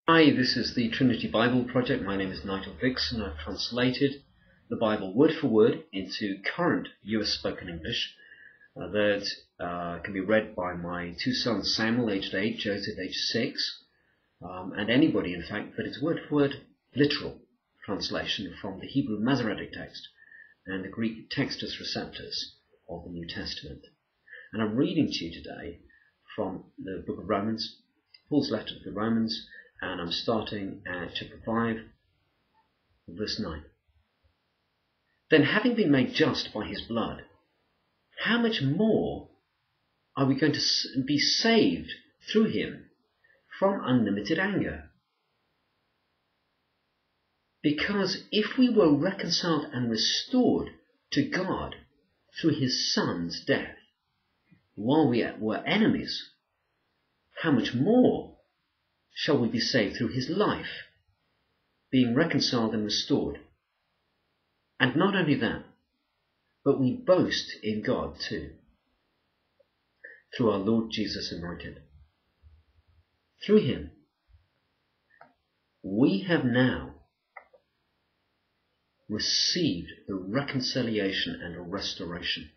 Hi, this is the Trinity Bible Project. My name is Nigel Dixon. I've translated the Bible word for word into current US spoken English that can be read by my two sons, Samuel, aged 8, Joseph, aged 6, and anybody, in fact, but it's word for word literal translation from the Hebrew Masoretic text and the Greek Textus Receptus of the New Testament. And I'm reading to you today from the book of Romans, Paul's letter to the Romans, and I'm starting at chapter 5, verse 9. Then, having been made just by his blood, how much more are we going to be saved through him from unlimited anger? Because if we were reconciled and restored to God through his Son's death, while we were enemies, how much more shall we be saved through his life, being reconciled and restored? And not only that, but we boast in God too, through our Lord Jesus Anointed. Through him, we have now received the reconciliation and a restoration.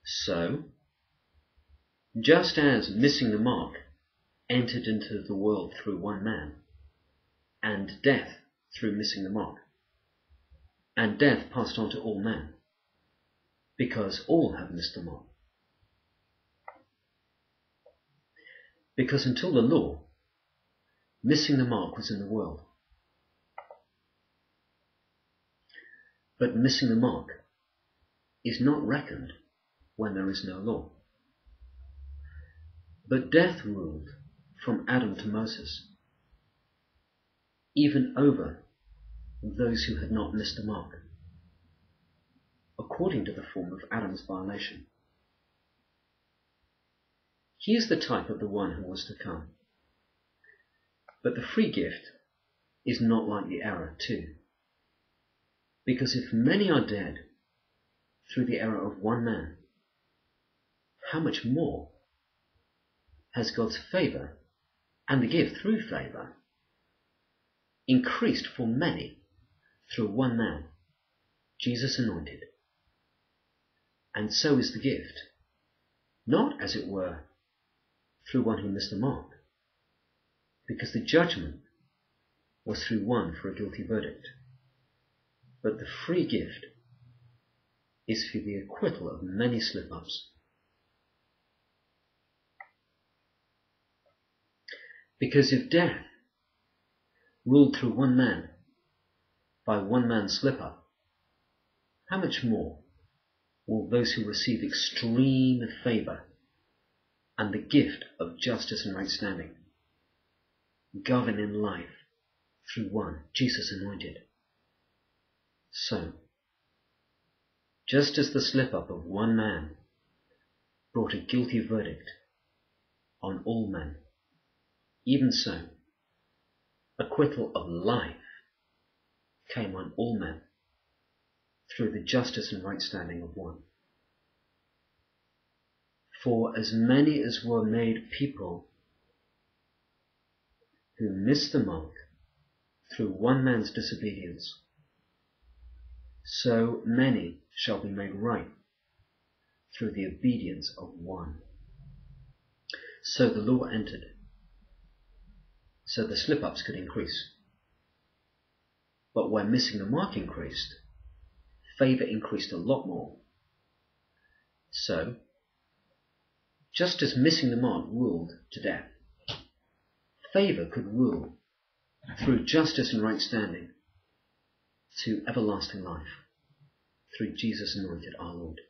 So, just as missing the mark entered into the world through one man, and death through missing the mark, and death passed on to all men, because all have missed the mark. Because until the law, missing the mark was in the world. But missing the mark is not reckoned when there is no law. But death ruled from Adam to Moses, even over those who had not missed the mark, according to the form of Adam's violation. He is the type of the one who was to come. But the free gift is not like the error too. Because if many are dead through the error of one man, how much more has God's favour and the gift through favour increased for many through one man, Jesus Anointed? And so is the gift, not as it were through one who missed the mark, because the judgment was through one for a guilty verdict, but the free gift is for the acquittal of many slip-ups. Because if death ruled through one man by one man's slip-up, how much more will those who receive extreme favour and the gift of justice and right standing govern in life through one, Jesus Anointed? So, just as the slip-up of one man brought a guilty verdict on all men, even so, acquittal of life came on all men through the justice and right standing of one. For as many as were made people who missed the mark through one man's disobedience, so many shall be made right through the obedience of one. So the law entered, so the slip-ups could increase. But when missing the mark increased, favour increased a lot more. So, just as missing the mark ruled to death, favour could rule through justice and right standing to everlasting life, through Jesus Anointed our Lord.